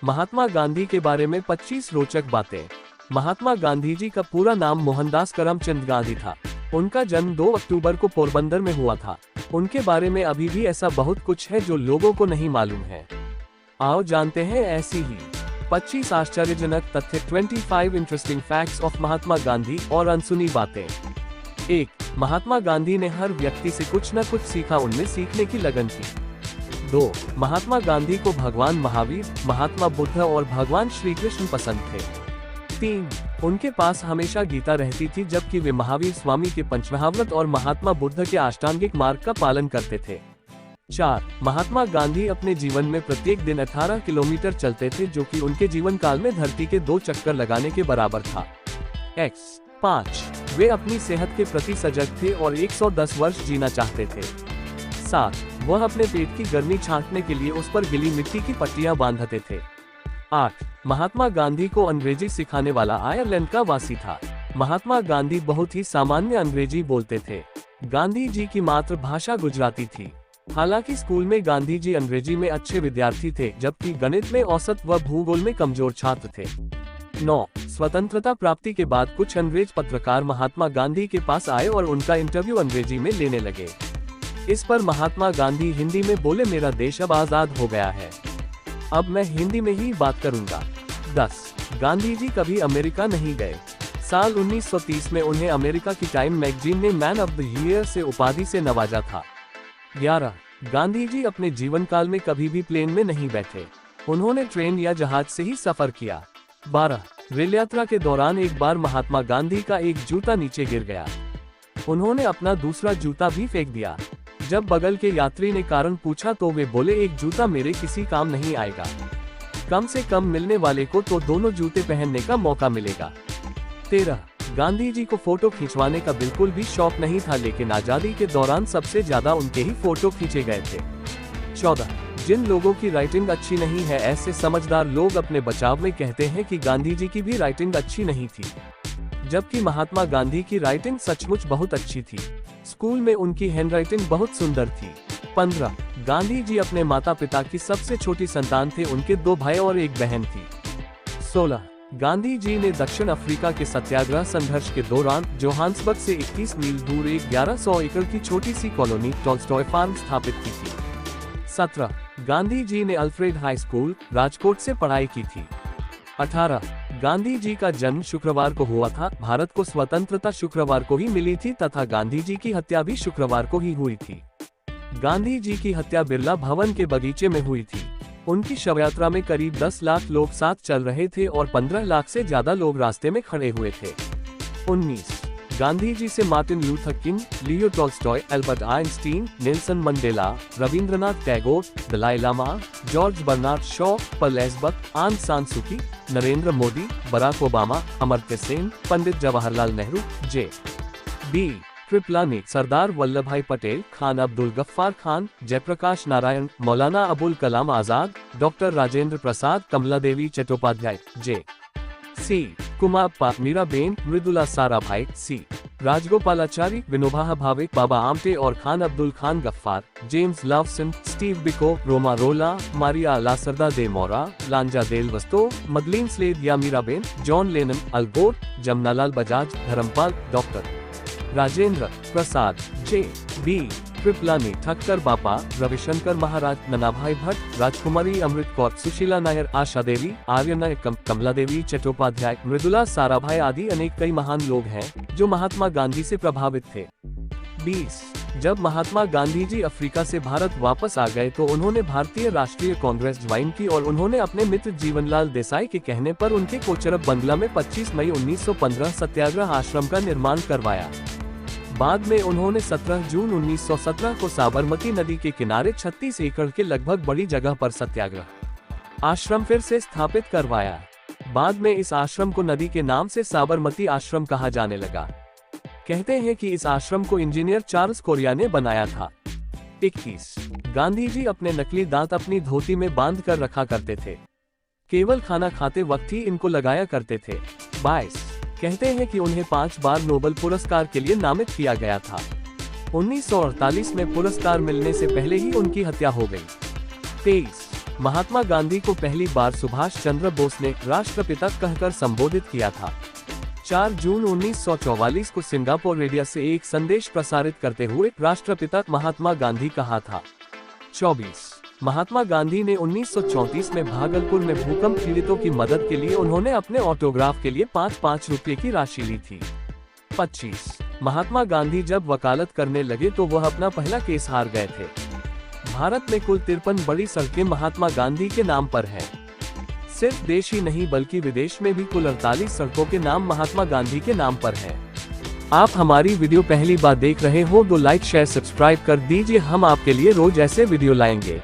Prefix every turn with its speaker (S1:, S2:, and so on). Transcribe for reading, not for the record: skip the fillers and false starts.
S1: महात्मा गांधी के बारे में 25 रोचक बातें। महात्मा गांधी जी का पूरा नाम मोहनदास करमचंद गांधी था। उनका जन्म 2 अक्टूबर को पोरबंदर में हुआ था। उनके बारे में अभी भी ऐसा बहुत कुछ है जो लोगों को नहीं मालूम है। आओ जानते हैं ऐसी ही 25 आश्चर्यजनक तथ्य, 25 interesting facts of Mahatma Gandhi और अनसुनी बातें। 1. महात्मा गांधी ने हर व्यक्ति से कुछ न कुछ सीखा, उनमें सीखने की लगन थी। 2. महात्मा गांधी को भगवान महावीर, महात्मा बुद्ध और भगवान श्री कृष्ण पसंद थे। 3. उनके पास हमेशा गीता रहती थी, जबकि वे महावीर स्वामी के पंचमहाव्रत और महात्मा बुद्ध के अष्टांगिक मार्ग का पालन करते थे। 4. महात्मा गांधी अपने जीवन में प्रत्येक दिन 18 किलोमीटर चलते थे, जो कि उनके जीवन काल में धरती के 2 चक्कर लगाने के बराबर था। 5. वे अपनी सेहत के प्रति सजग थे और 110 वर्ष जीना चाहते थे। 7. वह अपने पेट की गर्मी छांटने के लिए उस पर गीली मिट्टी की पट्टियां बांधते थे। 8. महात्मा गांधी को अंग्रेजी सिखाने वाला आयरलैंड का वासी था। महात्मा गांधी बहुत ही सामान्य अंग्रेजी बोलते थे। गांधी जी की मातृभाषा गुजराती थी। हालांकि स्कूल में गांधी जी अंग्रेजी में अच्छे विद्यार्थी थे, जबकि गणित में औसत व भूगोल में कमजोर छात्र थे। 9. स्वतंत्रता प्राप्ति के बाद कुछ अंग्रेज पत्रकार महात्मा गांधी के पास आए और उनका इंटरव्यू अंग्रेजी में लेने लगे। इस पर महात्मा गांधी हिंदी में बोले, मेरा देश अब आजाद हो गया है, अब मैं हिंदी में ही बात करूंगा। 10. गांधी जी कभी अमेरिका नहीं गए। साल 1930 में उन्हें अमेरिका की टाइम मैगजीन ने मैन ऑफ द ईयर से उपाधि से नवाजा था। 11. गांधी जी अपने जीवन काल में कभी भी प्लेन में नहीं बैठे, उन्होंने ट्रेन या जहाज से ही सफर किया। 12. रेल यात्रा के दौरान एक बार महात्मा गांधी का एक जूता नीचे गिर गया, उन्होंने अपना दूसरा जूता भी फेंक दिया। जब बगल के यात्री ने कारण पूछा तो वे बोले, एक जूता मेरे किसी काम नहीं आएगा, कम से कम मिलने वाले को तो दोनों जूते पहनने का मौका मिलेगा। 13. गांधी जी को फोटो खिंचवाने का बिल्कुल भी शौक नहीं था, लेकिन आजादी के दौरान सबसे ज्यादा उनके ही फोटो खींचे गए थे। 14. जिन लोगों की राइटिंग अच्छी नहीं है, ऐसे समझदार लोग अपने बचाव में कहते हैं कि गांधी जी की भी राइटिंग अच्छी नहीं थी, जबकि महात्मा गांधी की राइटिंग सचमुच बहुत अच्छी थी। स्कूल में उनकी हैंडराइटिंग बहुत सुंदर थी। 15. गांधी जी अपने माता पिता की सबसे छोटी संतान थे, उनके 2 भाई और 1 बहन थी। 16. गांधी जी ने दक्षिण अफ्रीका के सत्याग्रह संघर्ष के दौरान जोहान्सबर्ग से 21 मील दूर एक 1100 एकड़ की छोटी सी कॉलोनी टॉल्स्टॉय फार्म स्थापित की थी। 17. गांधी जी ने अल्फ्रेड हाई स्कूल, राजकोट से पढ़ाई की थी। 18. गांधी जी का जन्म शुक्रवार को हुआ था। भारत को स्वतंत्रता शुक्रवार को ही मिली थी तथा गांधी जी की हत्या भी शुक्रवार को ही हुई थी। गांधी जी की हत्या बिरला भवन के बगीचे में हुई थी। उनकी शवयात्रा में करीब 10 लाख लोग साथ चल रहे थे और 15 लाख से ज्यादा लोग रास्ते में खड़े हुए थे। 19. गांधी जी से Martin Luther King, Leo Tolstoy, Albert Einstein, Nelson Mandela, Rabindranath Tagore, Dalai Lama, George Bernard Shaw, Paul Esberg, Aung San Suu Kyi, Narendra Modi, Barack Obama, Amartya Sen, Pandit Jawaharlal Nehru, JB. Kripalani, Sardar Vallabh bhai Patel, Khan Abdul Ghaffar Khan, Jayaprakash Narayan, Maulana Abul Kalam Azad, doctor Rajendra Prasad, Kamala Devi Chattopadhyay, JC. Kumarappa, Mirabehn, Mridula Sarabhai, C. Rajagopalachari, Vinoba Bhave, Baba Amte और खान अब्दुल खान गफ्फार, जेम्स लवसन, स्टीव बिको, रोमा रोला, मारिया लासरदा दे मोरा, लांजा देल वस्तो, मदलीन स्लेद या मीराबेन, जॉन लेनन, अल गोर, जमनालाल बजाज, धर्मपाल, डॉक्टर राजेंद्र प्रसाद, जे.बी. कृपलानी, ठक्कर बापा, रविशंकर महाराज, ननाभाई भट्ट, राजकुमारी अमृत कौर, सुशीला नायर, आशा देवी, आर्य नायकम, कमला देवी चट्टोपाध्याय, मृदुला साराभाई आदि अनेक कई महान लोग हैं जो महात्मा गांधी से प्रभावित थे। 20. जब महात्मा गांधी जी अफ्रीका से भारत वापस आ गए तो उन्होंने भारतीय राष्ट्रीय कांग्रेस ज्वाइन की और उन्होंने अपने मित्र जीवनलाल देसाई के कहने पर उनके कोचरब बंगला में 25 मई 1915 सत्याग्रह आश्रम का निर्माण करवाया। बाद में उन्होंने 17 जून 1917 को साबरमती नदी के किनारे 36 एकड़ के लगभग बड़ी जगह पर सत्याग्रह आश्रम फिर से स्थापित करवाया। बाद में इस आश्रम को नदी के नाम से साबरमती आश्रम कहा जाने लगा। कहते हैं कि इस आश्रम को इंजीनियर चार्ल्स कोरिया ने बनाया था। 21. गांधी जी अपने नकली दांत अपनी धोती में बांध कर रखा करते थे, केवल खाना खाते वक्त ही इनको लगाया करते थे। 22. कहते हैं कि उन्हें 5 बार नोबेल पुरस्कार के लिए नामित किया गया था। 1948 में पुरस्कार मिलने से पहले ही उनकी हत्या हो गई। 23. महात्मा गांधी को पहली बार सुभाष चंद्र बोस ने राष्ट्रपिता कहकर संबोधित किया था। 4 जून 1944 को सिंगापुर रेडियो से एक संदेश प्रसारित करते हुए राष्ट्रपिता महात्मा गांधी कहा था। 24 महात्मा गांधी ने 1934 में भागलपुर में भूकंप पीड़ितों की मदद के लिए उन्होंने अपने ऑटोग्राफ के लिए 5-5 रुपये की राशि ली थी। 25 महात्मा गांधी जब वकालत करने लगे तो वह अपना पहला केस हार गए थे। भारत में कुल 53 बड़ी सड़कें महात्मा गांधी के नाम पर हैं। सिर्फ देश ही नहीं बल्कि विदेश में भी कुल 48 सड़कों के नाम महात्मा गांधी के नाम पर हैं। आप हमारी वीडियो पहली बार देख रहे हो तो लाइक शेयर सब्सक्राइब कर दीजिए, हम आपके लिए रोज ऐसे वीडियो लाएंगे।